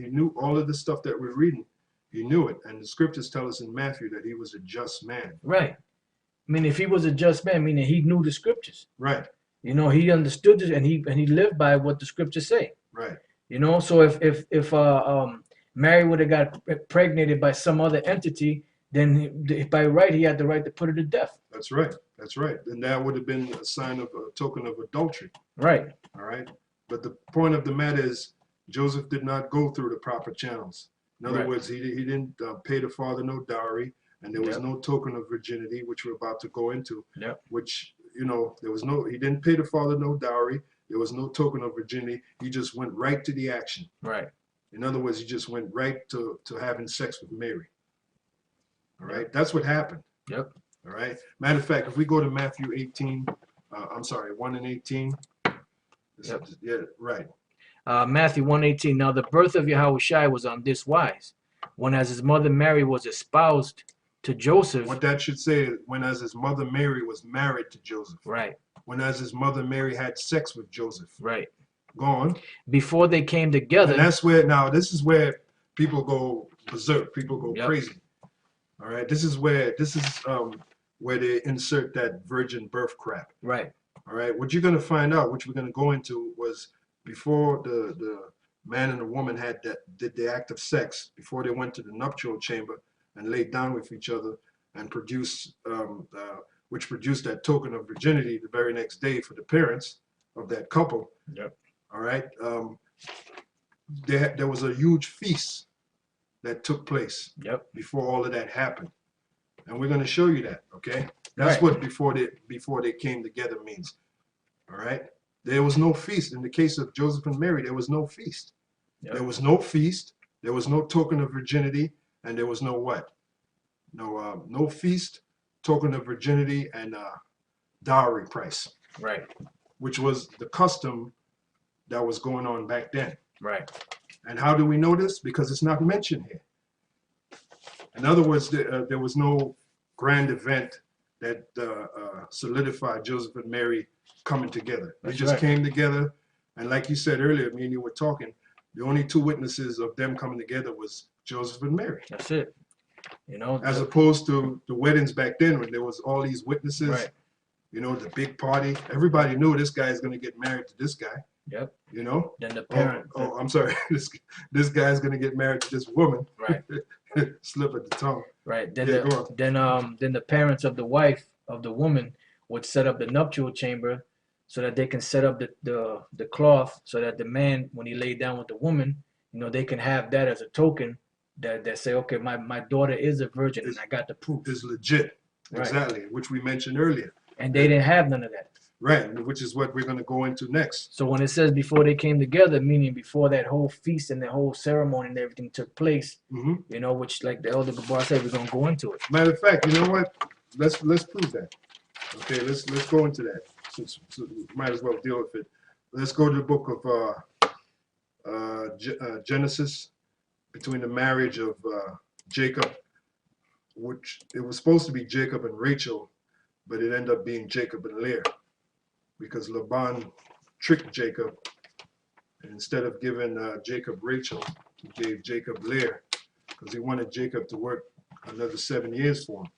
He knew all of the stuff that we're reading. He knew it. And the scriptures tell us in Matthew that he was a just man. Right. I mean, if he was a just man, meaning he knew the scriptures. Right. You know, he understood it, and he lived by what the scriptures say. Right. You know, so if Mary would have got impregnated by some other entity, then by right he had the right to put her to death. That's right. That's right. And that would have been a sign of a token of adultery. Right. All right. But the point of the matter is, Joseph did not go through the proper channels. In other words, he didn't pay the father no dowry, and there was no token of virginity, which we're about to go into. Which, you know, he didn't pay the father no dowry. There was no token of virginity. He just went right to the action. Right. In other words, he just went right to having sex with Mary. All right. That's what happened. Yep. All right. Matter of fact, if we go to Matthew 18, 1 and 18. Yep. Yeah, right. Matthew 1:18. Now the birth of Yahushua was on this wise. When as his mother Mary was espoused to Joseph. What that should say is when as his mother Mary was married to Joseph. Right. When as his mother Mary had sex with Joseph. Right. Go on. Before they came together. And that's where, now this is where people go berserk. People go crazy. All right. This is where they insert that virgin birth crap. Right. All right. What you're going to find out, which we're going to go into, was before the man and the woman did the act of sex, before they went to the nuptial chamber and laid down with each other and produced, which produced that token of virginity the very next day for the parents of that couple. Yep. All right. There was a huge feast that took place. Yep. Before all of that happened, and we're going to show you that. Okay. That's what before they came together means. All right. There was no feast. In the case of Joseph and Mary, there was no feast. Yep. There was no feast. There was no token of virginity, and there was no what? No feast, token of virginity, and dowry price. Right. Which was the custom that was going on back then. Right. And how do we know this? Because it's not mentioned here. In other words, there was no grand event that solidified Joseph and Mary coming together. They just came together, and like you said earlier, me and you were talking, the only two witnesses of them coming together was Joseph and Mary. That's it. You know, as opposed to the weddings back then when there was all these witnesses. Right. You know, the big party. Everybody knew this guy is going to get married to this guy. Yep. You know. Then the parent. Oh, I'm sorry. This guy's going to get married to this woman. Right. Slip at the tongue. Right. Then the parents of the wife of the woman would set up the nuptial chamber so that they can set up the cloth so that the man, when he laid down with the woman, you know, they can have that as a token that say, okay, my daughter is a virgin and I got the proof. Is legit. Right. Exactly, which we mentioned earlier. And they didn't have none of that. Right, which is what we're going to go into next. So when it says before they came together, meaning before that whole feast and the whole ceremony and everything took place, you know, which like the Elder Gabar said, we're going to go into it. Matter of fact, you know what? Let's prove that. Okay, let's go into that. So might as well deal with it. Let's go to the book of Genesis, between the marriage of Jacob, which it was supposed to be Jacob and Rachel, but it ended up being Jacob and Leah, because Laban tricked Jacob, and instead of giving Jacob Rachel, he gave Jacob Leah, because he wanted Jacob to work another 7 years for him.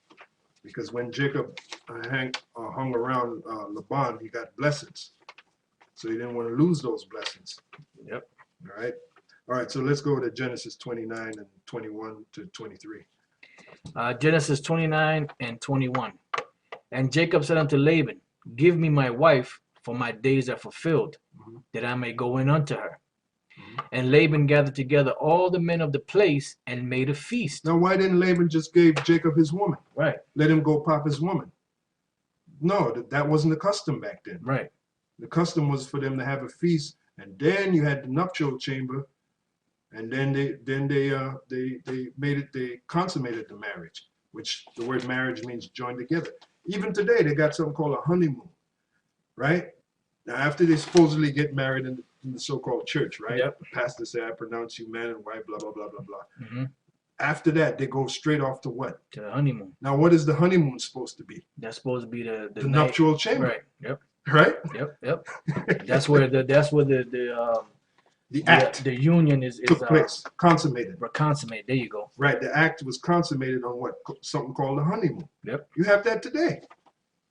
Because when Jacob hung around Laban, he got blessings. So he didn't want to lose those blessings. Yep. All right. All right, so let's go to Genesis 29 and 21 to 23. Genesis 29 and 21. And Jacob said unto Laban, give me my wife, for my days are fulfilled, that I may go in unto her. And Laban gathered together all the men of the place and made a feast. Now, why didn't Laban just give Jacob his woman? Right. Let him go pop his woman. No, that wasn't the custom back then. Right. The custom was for them to have a feast, and then you had the nuptial chamber, and then they consummated the marriage, which the word marriage means joined together. Even today, they got something called a honeymoon, right? Now, after they supposedly get married in the so-called church, right? Yep. The pastor say, I pronounce you man and wife, blah, blah, blah, blah, blah. After that, they go straight off to what? To the honeymoon. Now, what is the honeymoon supposed to be? That's supposed to be the nuptial chamber. Right. Yep. Right? Yep. That's where the The act the union is took place, consummated. Consummated. There you go. Right. The act was consummated on what? Something called the honeymoon. Yep. You have that today.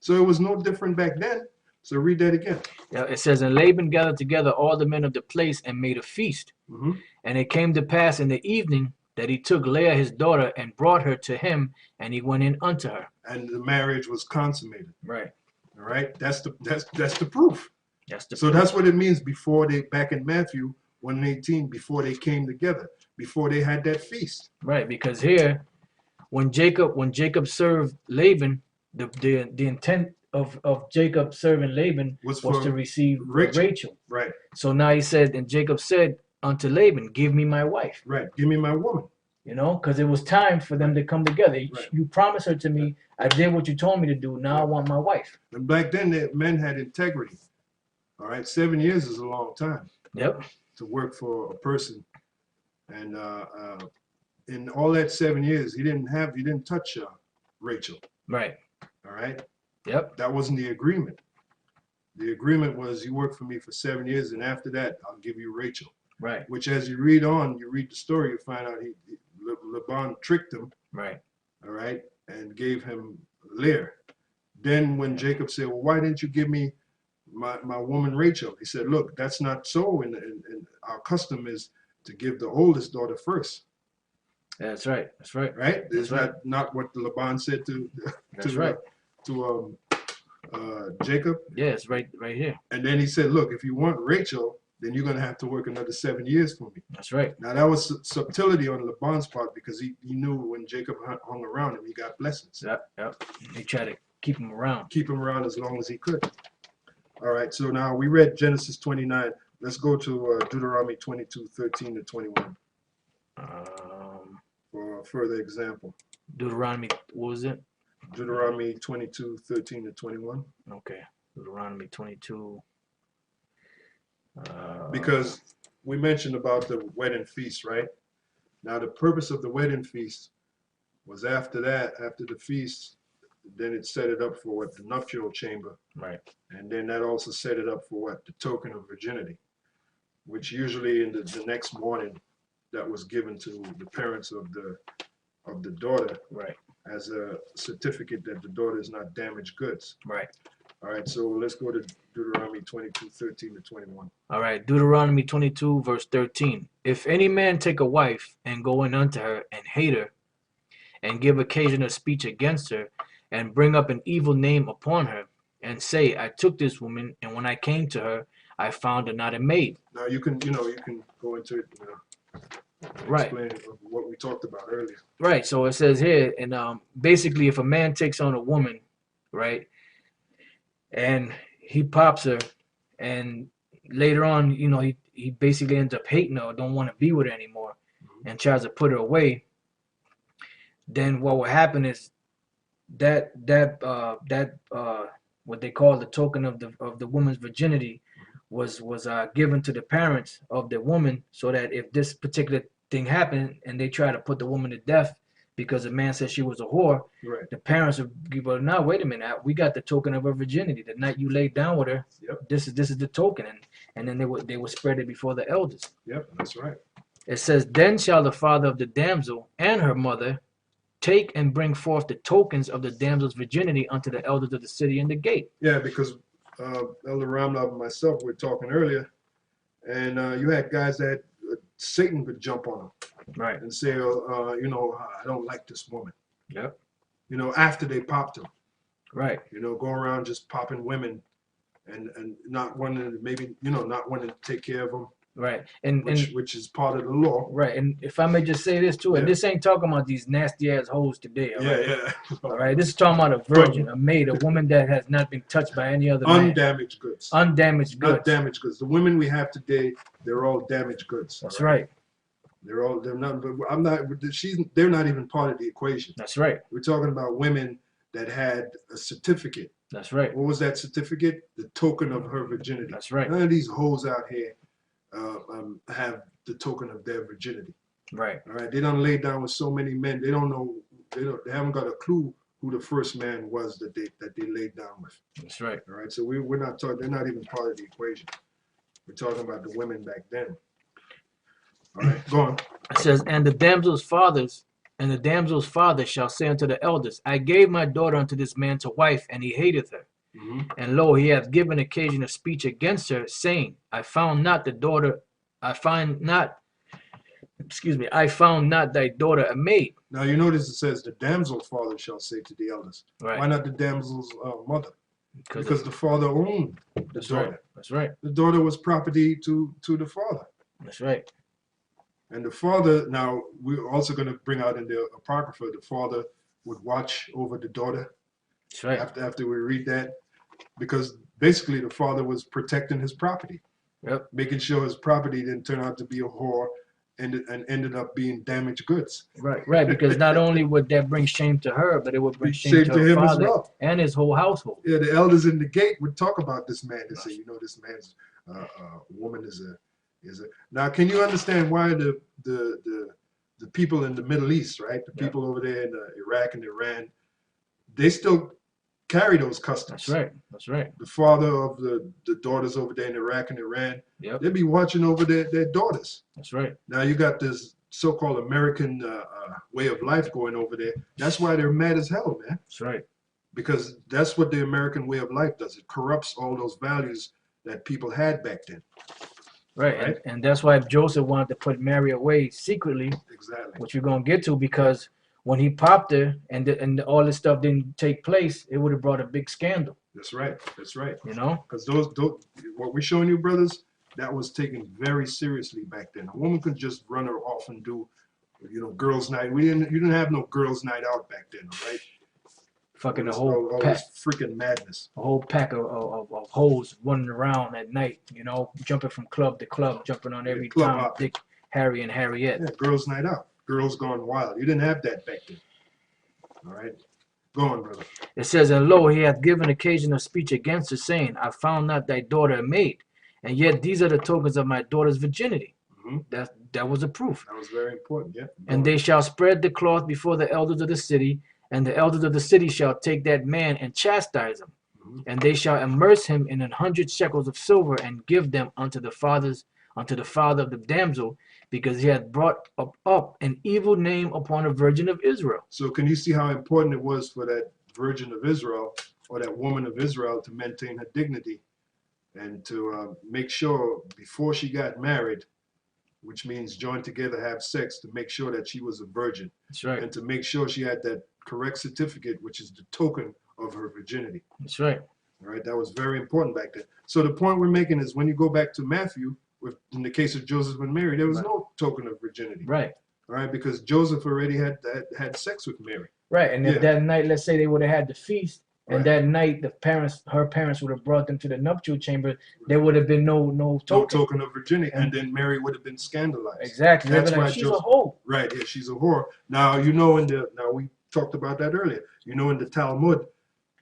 So it was no different back then. So read that again. Yeah, it says, and Laban gathered together all the men of the place and made a feast. Mm-hmm. And it came to pass in the evening that he took Leah his daughter and brought her to him, and he went in unto her. And the marriage was consummated. Right. All right. That's the proof. So that's what it means before they, back in Matthew 1:18, before they came together, before they had that feast. Right, because here, when Jacob served Laban, the intent of Jacob serving Laban was to receive Rachel. Right. So now he said, and Jacob said unto Laban, give me my wife. Right. Give me my woman. You know, because it was time for them to come together. Right. You promised her to me. I did what you told me to do. Now I want my wife. And back then, the men had integrity. All right. 7 years is a long time. Yep. To work for a person. And in all that 7 years, he didn't touch Rachel. Right. All right. Yep. That wasn't the agreement. The agreement was you work for me for 7 years, and after that, I'll give you Rachel. Right. Which, as you read the story, you find out Laban tricked him. Right. All right, and gave him Leah. Then when Jacob said, "Well, why didn't you give me my woman Rachel?" He said, "Look, that's not so. And our custom is to give the oldest daughter first." That's right. That's right. Right. Is not what Laban said to Jacob? Yeah, it's right here. And then he said, "Look, if you want Rachel, then you're going to have to work another 7 years for me." That's right. Now, that was subtlety on Laban's part, because he knew when Jacob hung around him, he got blessings. Yep. He tried to keep him around. Keep him around as long as he could. All right, so now we read Genesis 29. Let's go to Deuteronomy 22:13-21 for a further example. Deuteronomy, what was it? Deuteronomy 22:13-21. Okay, Deuteronomy 22. Because we mentioned about the wedding feast, right? Now the purpose of the wedding feast was after the feast, then it set it up for what? The nuptial chamber. Right. And then that also set it up for what? The token of virginity, which usually in the next morning that was given to the parents of the daughter. Right. As a certificate that the daughter is not damaged goods. Right. All right, so let's go to Deuteronomy 22:13-21. All right, Deuteronomy 22, verse 13. If any man take a wife and go in unto her and hate her, and give occasion of speech against her, and bring up an evil name upon her, and say, I took this woman, and when I came to her, I found her not a maid. Now you can go into it. Right. Explain what we talked about earlier. Right. So it says here, and basically, if a man takes on a woman, right, and he pops her, and later on, he basically ends up hating her, or don't want to be with her anymore, and tries to put her away, then what will happen is that what they call the token of the woman's virginity was given to the parents of the woman, so that if this particular thing happened and they try to put the woman to death because the man said she was a whore, right, the parents would give her, now wait a minute, we got the token of her virginity. The night you laid down with her, yep, this is the token, and then they would spread it before the elders. Yep, that's right. It says, then shall the father of the damsel and her mother take and bring forth the tokens of the damsel's virginity unto the elders of the city and the gate. Yeah, because Elder Ramlov and myself were talking earlier, and you had guys that Satan could jump on them, right, and say, I don't like this woman. Yep. After they popped them. Right. Go around just popping women, and not wanting to take care of them. Right. Which is part of the law. Right. And if I may just say this too, and this ain't talking about these nasty ass hoes today. All right? Yeah. All right. This is talking about a virgin, a maid, a woman that has not been touched by any other undamaged man. Goods. Undamaged goods. Not damaged goods. The women we have today, they're all damaged goods. That's right. They're not. I'm not. They're not even part of the equation. That's right. We're talking about women that had a certificate. That's right. What was that certificate? The token of her virginity. That's right. None of these hoes out here have the token of their virginity. Right. All right. They don't lay down with so many men. They don't know. They haven't got a clue who the first man was that they laid down with. That's right. All right. So we're not talking. They're not even part of the equation. We're talking about the women back then. All right, go on. It says, and the damsel's father shall say unto the elders, I gave my daughter unto this man to wife, and he hateth her. And lo, he hath given occasion of speech against her, saying, I found not thy daughter a maid. Now you notice it says the damsel's father shall say to the elders. Right. Why not the damsel's mother? Because the father owned the daughter. Right. That's right. The daughter was property to the father. That's right. And the father, now we're also going to bring out in the Apocrypha, the father would watch over the daughter. That's right. After we read that, because basically the father was protecting his property. Yep. Making sure his property didn't turn out to be a whore and ended up being damaged goods. Right, because not only would that bring shame to her, but it would bring shame to her him father as well. And his whole household. Yeah, the elders in the gate would talk about this man and say, you know, this man's woman is a. Now, can you understand why the people in the Middle East, right? The people over there in Iraq and Iran, they still carry those customs. That's right. That's right. The father of the daughters over there in Iraq and Iran, yep. they'll be watching over their daughters. That's right. Now you got this so-called American way of life going over there. That's why they're mad as hell, man. That's right. Because that's what the American way of life does. It corrupts all those values that people had back then. Right. And that's why Joseph wanted to put Mary away secretly. Exactly. Which we're going to get to, because when he popped her and all this stuff didn't take place, it would have brought a big scandal. That's right. That's right. You know? Because those what we're showing you, brothers, that was taken very seriously back then. A woman could just run her off and do, you know, girls' night. You didn't have no girls' night out back then, all right? Fucking a whole pack, freaking madness. A whole pack of hoes running around at night, you know, jumping from club to club, jumping on every Tom, Dick, Harry, and Harriet. Yeah, girls' night out. Girls gone wild. You didn't have that back then. All right? Go on, brother. It says, and lo, he hath given occasion of speech against her, saying, I found not thy daughter a maid, and yet these are the tokens of my daughter's virginity. That was a proof. That was very important, yeah. And they shall spread the cloth before the elders of the city, and the elders of the city shall take that man and chastise him. And they shall immerse him in 100 shekels of silver, and give them unto the father of the damsel, because he had brought up an evil name upon a virgin of Israel. So can you see how important it was for that virgin of Israel, or that woman of Israel, to maintain her dignity and to make sure before she got married, which means join together, have sex, to make sure that she was a virgin. That's right. And to make sure she had that correct certificate, which is the token of her virginity. That's right. All right, that was very important back then. So the point we're making is, when you go back to Matthew, in the case of Joseph and Mary, there was no token of virginity. Right. All right, because Joseph already had sex with Mary. Right, and if that night, let's say they would have had the feast, and that night her parents would have brought them to the nuptial chamber, there would have been no token of virginity, and then Mary would have been scandalized. Exactly. That's why she's a whore. Right, yeah, she's a whore. Now we talked about that earlier. You know, in the Talmud,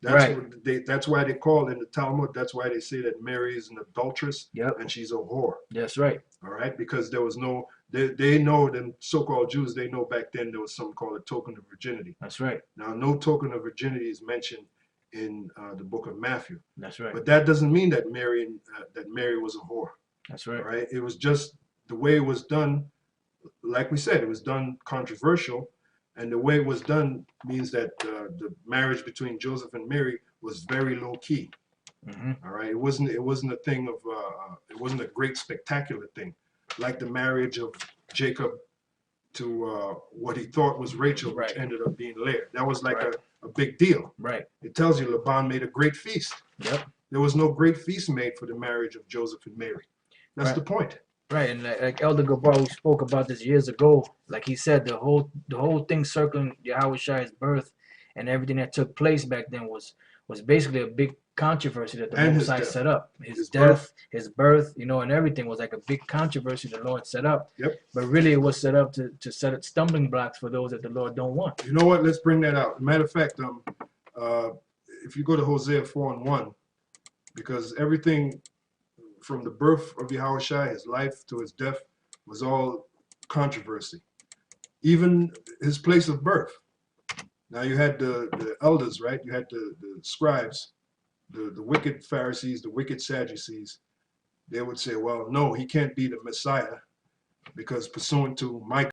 that's why they call in the Talmud. That's why they say that Mary is an adulteress. Yep. And she's a whore. That's right. All right, because there was no. They know, the so-called Jews, they know back then there was something called a token of virginity. That's right. Now, no token of virginity is mentioned in the book of Matthew. That's right. But that doesn't mean that Mary was a whore. That's right. Right. It was just the way it was done. Like we said, it was done controversial, and the way it was done means that the marriage between Joseph and Mary was very low key. All right. It wasn't a thing of. It wasn't a great spectacular thing, like the marriage of Jacob to what he thought was Rachel, which ended up being Leah. That was like a big deal. Right. It tells you Laban made a great feast. Yep. There was no great feast made for the marriage of Joseph and Mary. That's the point. Right, and like Elder Gabar, we spoke about this years ago. Like he said, the whole thing circling Yahweh birth and everything that took place back then was basically a big controversy that the Most High set up. His death, his birth, you know, and everything was like a big controversy the Lord set up. Yep. But really, it was set up to set up stumbling blocks for those that the Lord don't want. You know what? Let's bring that out. Matter of fact, if you go to Hosea 4:1, because everything from the birth of Yahushua, his life to his death, was all controversy. Even his place of birth. Now you had the elders, right? You had the scribes, the wicked Pharisees, the wicked Sadducees. They would say, well, no, he can't be the Messiah because pursuant to my